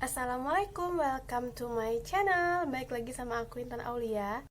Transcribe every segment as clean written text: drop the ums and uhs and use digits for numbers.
Assalamualaikum, welcome to my channel. Baik lagi sama aku Intan Aulia.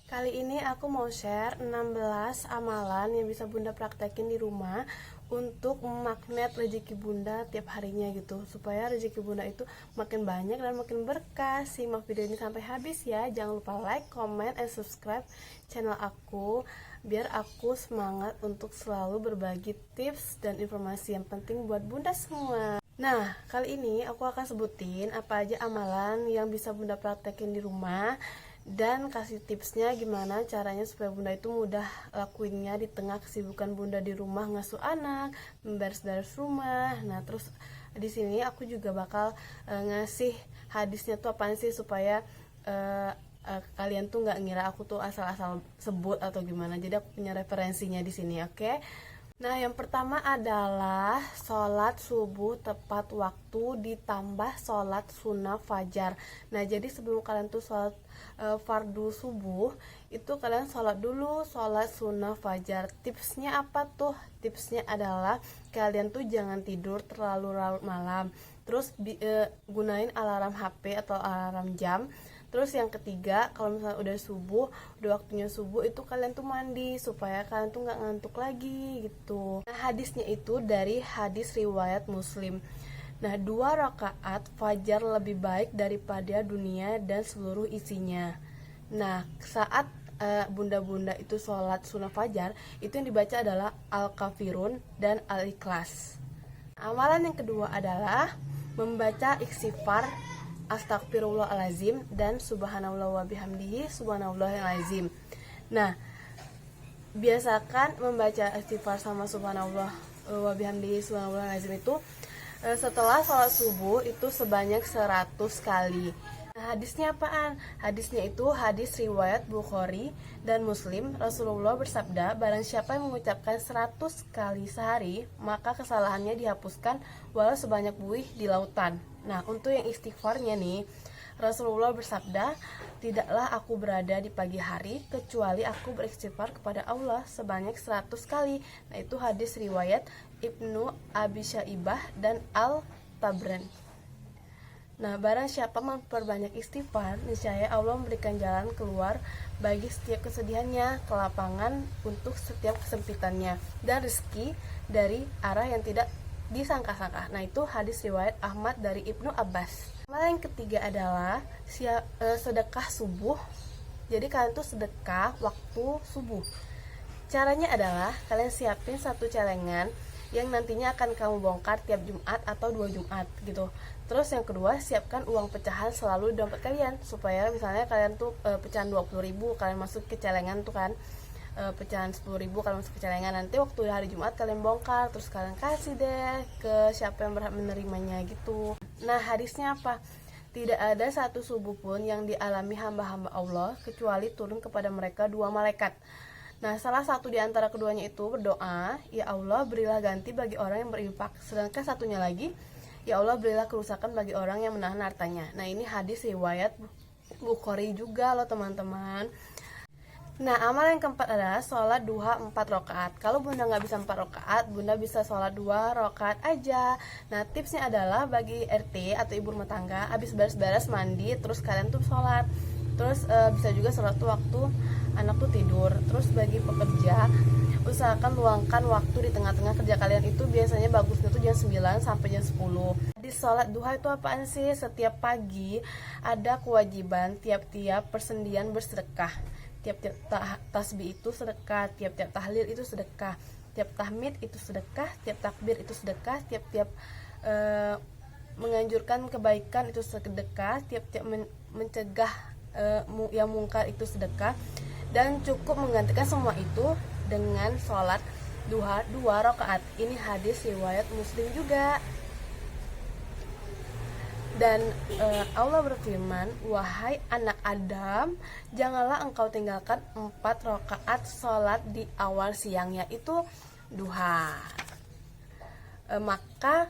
Kali ini aku mau share 16 amalan yang bisa Bunda praktekin di rumah untuk memagnet rezeki Bunda tiap harinya gitu, supaya rezeki Bunda itu makin banyak dan makin berkah. Simak video ini sampai habis ya. Jangan lupa like, comment, and subscribe channel aku biar aku semangat untuk selalu berbagi tips dan informasi yang penting buat Bunda semua. Nah, kali ini aku akan sebutin apa aja amalan yang bisa Bunda praktekin di rumah dan kasih tipsnya gimana caranya supaya Bunda itu mudah lakuinnya di tengah kesibukan Bunda di rumah ngasuh anak, memberes-beres rumah. Nah, terus di sini aku juga bakal ngasih hadisnya tuh apaan sih supaya kalian tuh nggak ngira aku tuh asal-asal sebut atau gimana. Jadi aku punya referensinya di sini, oke? Nah, yang pertama adalah sholat subuh tepat waktu ditambah sholat sunnah fajar. Nah, jadi sebelum kalian tuh sholat fardu subuh, itu kalian sholat dulu sholat sunnah fajar. Tipsnya apa tuh? Tipsnya adalah kalian tuh jangan tidur terlalu larut malam. Terus gunain alarm HP atau alarm jam. Terus yang ketiga, kalau misalnya udah subuh, udah waktunya subuh, itu kalian tuh mandi supaya kalian tuh nggak ngantuk lagi gitu. Nah, hadisnya itu dari hadis riwayat Muslim. Nah, 2 rakaat fajar lebih baik daripada dunia dan seluruh isinya. Nah, saat bunda-bunda itu sholat sunnah fajar, itu yang dibaca adalah Al-Kafirun dan Al-Ikhlas. Amalan yang kedua adalah membaca istighfar Astagfirullahalazim dan subhanallah wa bihamdihi subhanallahilazim. Nah, biasakan membaca istighfar sama subhanallah wa bihamdihi subhanallahilazim itu setelah sholat subuh itu sebanyak 100 kali. Nah, hadisnya apaan? Hadisnya itu hadis riwayat Bukhari dan Muslim. Rasulullah bersabda, barang siapa yang mengucapkan 100 kali sehari, maka kesalahannya dihapuskan walau sebanyak buih di lautan. Nah, untuk yang istighfarnya nih, Rasulullah bersabda, tidaklah aku berada di pagi hari kecuali aku beristighfar kepada Allah sebanyak 100 kali. Nah, itu hadis riwayat Ibnu Abi Syaibah dan Al-Tabrani. Nah, barang siapa memperbanyak istighfar, niscaya Allah memberikan jalan keluar bagi setiap kesedihannya, kelapangan untuk setiap kesempitannya, dan rezeki dari arah yang tidak disangka-sangka. Nah, itu hadis riwayat Ahmad dari Ibnu Abbas. Amalan yang ketiga adalah sedekah subuh. Jadi kalian tuh sedekah waktu subuh. Caranya adalah kalian siapin satu celengan yang nantinya akan kamu bongkar tiap Jumat atau 2 Jumat gitu. Terus yang kedua, siapkan uang pecahan selalu di dompet kalian, supaya misalnya kalian tuh pecahan 20.000 kalian masuk ke celengan tuh kan, pecahan 10.000 kalian masuk ke celengan, nanti waktu hari Jumat kalian bongkar, terus kalian kasih deh ke siapa yang berhak menerimanya gitu. Nah, hadisnya apa? Tidak ada satu subuh pun yang dialami hamba-hamba Allah kecuali turun kepada mereka 2 malaikat. Nah, salah satu di antara keduanya itu berdoa, ya Allah berilah ganti bagi orang yang berinfak. Sedangkan satunya lagi, ya Allah berilah kerusakan bagi orang yang menahan hartanya. Nah, ini hadis riwayat Bukhari juga loh teman-teman. Nah, amalan yang keempat adalah sholat duha 4 rakaat. Kalau Bunda nggak bisa 4 rakaat, Bunda bisa sholat 2 rakaat aja. Nah, tipsnya adalah bagi RT atau ibu rumah tangga, habis beres-beres mandi, terus kalian tuh sholat. Terus bisa juga sholat tuh waktu anak tuh tidur. Terus bagi pekerja, usahakan luangkan waktu di tengah-tengah kerja kalian, itu biasanya bagusnya tuh jam 9 sampai jam 10. Di sholat duha itu apaan sih? Setiap pagi ada kewajiban tiap-tiap persendian bersedekah. Tiap-tiap tasbih itu sedekah, tiap-tiap tahlil itu sedekah, tiap tahmid itu sedekah, tiap takbir itu sedekah, tiap-tiap menganjurkan kebaikan itu sedekah, tiap-tiap mencegah yang mungkar itu sedekah, dan cukup menggantikan semua itu dengan sholat duha 2 rakaat. Ini hadis riwayat Muslim juga. Dan Allah berfirman, wahai anak Adam, janganlah engkau tinggalkan 4 rakaat sholat di awal siang, yaitu duha. Maka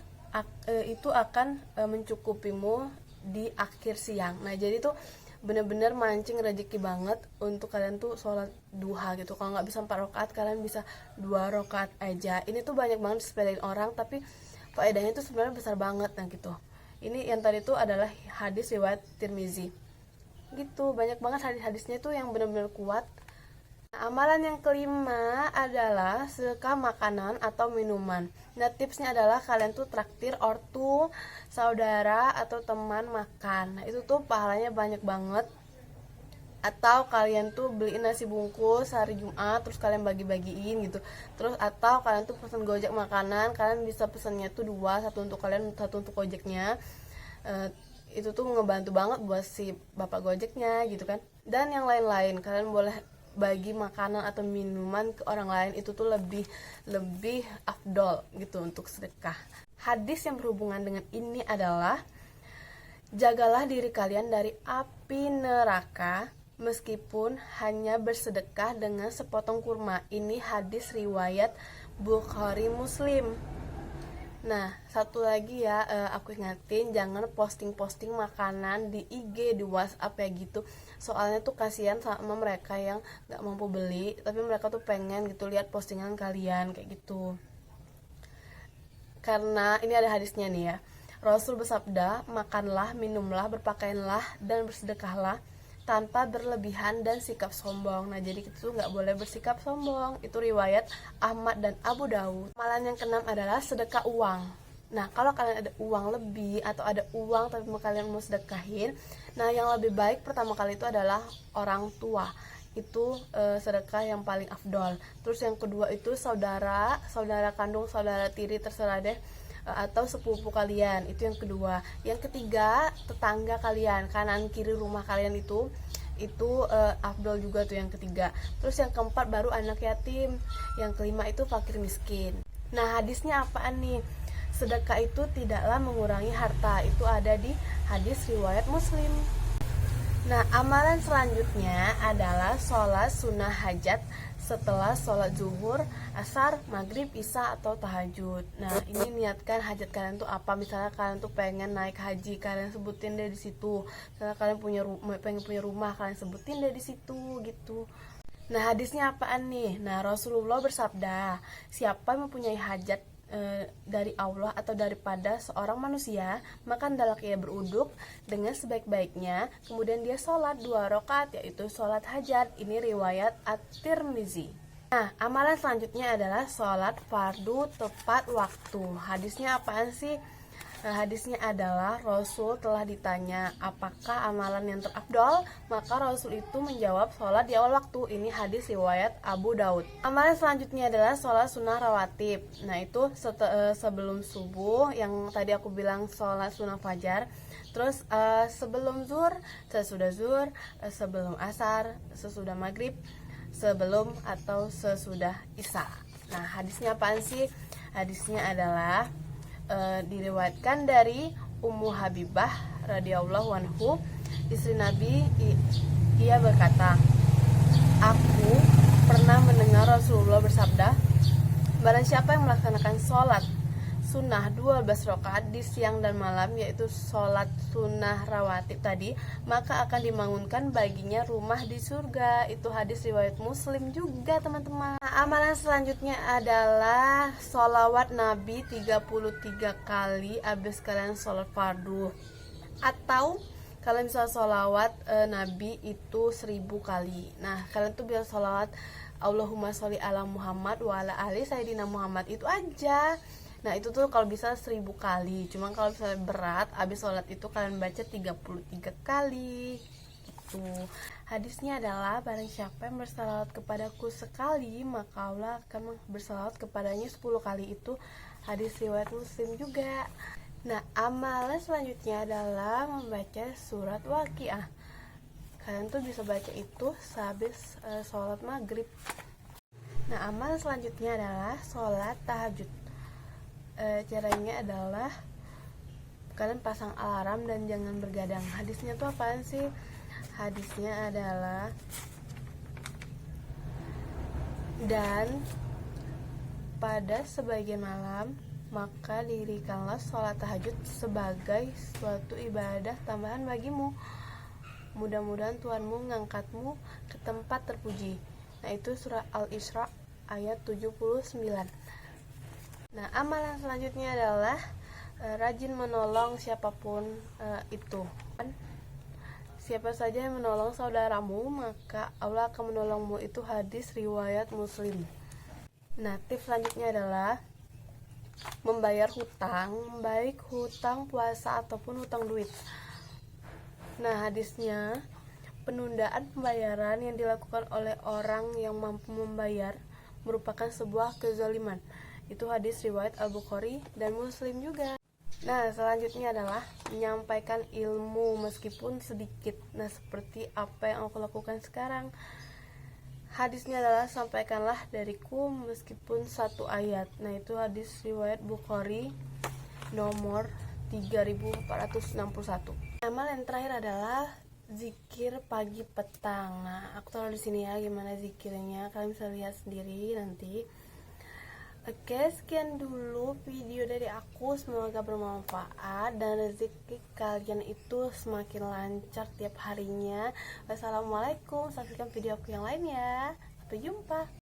itu akan mencukupimu di akhir siang. Nah, jadi tuh bener-bener mancing rezeki banget untuk kalian tuh sholat duha gitu. Kalau nggak bisa 4 rakaat, kalian bisa 2 rakaat aja. Ini tuh banyak banget disepelein orang, tapi faedahnya tuh sebenarnya besar banget. Nah gitu, ini yang tadi tuh adalah hadis riwayat Tirmizi gitu. Banyak banget hadis-hadisnya tuh yang benar-benar kuat. Nah, amalan yang kelima adalah sedekah makanan atau minuman. Nah, tipsnya adalah kalian tuh traktir ortu, saudara, atau teman makan. Nah, itu tuh pahalanya banyak banget. Atau kalian tuh beliin nasi bungkus hari Jumat, terus kalian bagi-bagiin gitu. Terus atau kalian tuh pesen Gojek makanan, kalian bisa pesennya tuh 2, satu untuk kalian, satu untuk Gojeknya. Itu tuh ngebantu banget buat si bapak Gojeknya gitu kan. Dan yang lain-lain, kalian boleh bagi makanan atau minuman ke orang lain, itu tuh lebih afdol gitu untuk sedekah. Hadis yang berhubungan dengan ini adalah jagalah diri kalian dari api neraka meskipun hanya bersedekah dengan sepotong kurma. Ini hadis riwayat Bukhari Muslim. Nah, satu lagi ya, aku ingatin jangan posting-posting makanan di IG, di WhatsApp ya gitu. Soalnya tuh kasihan sama mereka yang gak mampu beli, tapi mereka tuh pengen gitu lihat postingan kalian kayak gitu. Karena ini ada hadisnya nih ya. Rasul bersabda, makanlah, minumlah, berpakaianlah, dan bersedekahlah tanpa berlebihan dan sikap sombong. Nah, jadi kita tuh nggak boleh bersikap sombong. Itu riwayat Ahmad dan Abu Dawud. Amalan yang keenam adalah sedekah uang. Nah, kalau kalian ada uang lebih atau ada uang tapi kalian mau sedekahin, nah yang lebih baik pertama kali itu adalah orang tua. Itu sedekah yang paling afdol. Terus yang kedua itu saudara kandung, saudara tiri, terserah deh, atau sepupu kalian, itu yang kedua. Yang ketiga, tetangga kalian, kanan kiri rumah kalian itu afdol juga tuh yang ketiga. Terus yang keempat baru anak yatim, yang kelima itu fakir miskin. Nah, hadisnya apaan nih? Sedekah itu tidaklah mengurangi harta. Itu ada di hadis riwayat Muslim. Nah, amalan selanjutnya adalah sholat sunnah hajat setelah sholat zuhur, asar, maghrib, isya, atau tahajud. Nah, ini niatkan hajat kalian tuh apa. Misalnya kalian tuh pengen naik haji, kalian sebutin deh di situ. Misalnya kalian pengen punya rumah, kalian sebutin deh di situ gitu. Nah, hadisnya apaan nih? Nah, Rasulullah bersabda, siapa yang mempunyai hajat dari Allah atau daripada seorang manusia, maka hendaklah ia beruduk dengan sebaik-baiknya, kemudian dia sholat 2 rakaat, yaitu sholat hajat. Ini riwayat At-Tirmizi. Nah, amalan selanjutnya adalah sholat fardu tepat waktu. Hadisnya apaan sih? Nah, hadisnya adalah Rasul telah ditanya apakah amalan yang terafdol, maka Rasul itu menjawab sholat di awal waktu. Ini hadis riwayat Abu Daud. Amalan selanjutnya adalah sholat sunnah rawatib. Nah, itu sebelum subuh, yang tadi aku bilang sholat sunnah fajar. Terus sebelum zuhur, sesudah zuhur, sebelum asar, sesudah maghrib, sebelum atau sesudah isya. Nah, hadisnya apaan sih? Hadisnya adalah diriwayatkan dari Ummu Habibah radhiyallahu anhu, istri Nabi. Ia berkata, aku pernah mendengar Rasulullah bersabda, barang siapa yang melaksanakan sholat sunnah 12 rakaat di siang dan malam, yaitu sholat sunnah rawatib tadi, maka akan dibangunkan baginya rumah di surga. Itu hadis riwayat Muslim juga, teman-teman. Nah, amalan selanjutnya adalah sholawat Nabi 33 kali abis kalian sholat fardu, atau kalian bisa sholawat Nabi itu 1000 kali. Nah, kalian tuh bisa sholawat Allahumma sholli ala Muhammad wa ala ali sayyidina Muhammad, itu aja. Nah, itu tuh kalau bisa 1000 kali. Cuma kalau misalnya berat, abis sholat itu kalian baca 33 kali gitu. Hadisnya adalah barang siapa yang bersalawat kepadaku sekali, maka Allah akan bersalawat kepadanya 10 kali. Itu hadis riwayat Muslim juga. Nah, amalan selanjutnya adalah membaca surat Waqiah. Kalian tuh bisa baca itu sehabis sholat maghrib. Nah, amalan selanjutnya adalah sholat tahajud. Caranya adalah kalian pasang alarm dan jangan bergadang. Hadisnya tuh apaan sih? Hadisnya adalah, dan pada sebagian malam maka dirikanlah sholat tahajud sebagai suatu ibadah tambahan bagimu. Mudah-mudahan Tuhanmu mengangkatmu ke tempat terpuji. Nah, itu surah Al-Isra ayat 79. Nah, amalan selanjutnya adalah rajin menolong siapapun itu. Siapa saja yang menolong saudaramu, maka Allah akan menolongmu. Itu hadis riwayat Muslim. Nah, tips selanjutnya adalah membayar hutang, baik hutang puasa ataupun hutang duit. Nah, hadisnya, penundaan pembayaran yang dilakukan oleh orang yang mampu membayar merupakan sebuah kezaliman. Itu hadis riwayat Al-Bukhari dan Muslim juga. Nah, selanjutnya adalah menyampaikan ilmu meskipun sedikit. Nah, seperti apa yang aku lakukan sekarang. Hadisnya adalah sampaikanlah dariku meskipun satu ayat. Nah, itu hadis riwayat Bukhari nomor 3461. Amal yang terakhir adalah zikir pagi petang. Nah, aku taruh di sini ya gimana zikirnya. Kalian bisa lihat sendiri nanti. Oke, sekian dulu video dari aku. Semoga bermanfaat dan rezeki kalian itu semakin lancar tiap harinya. Wassalamualaikum. Saksikan video aku yang lainnya. Sampai jumpa.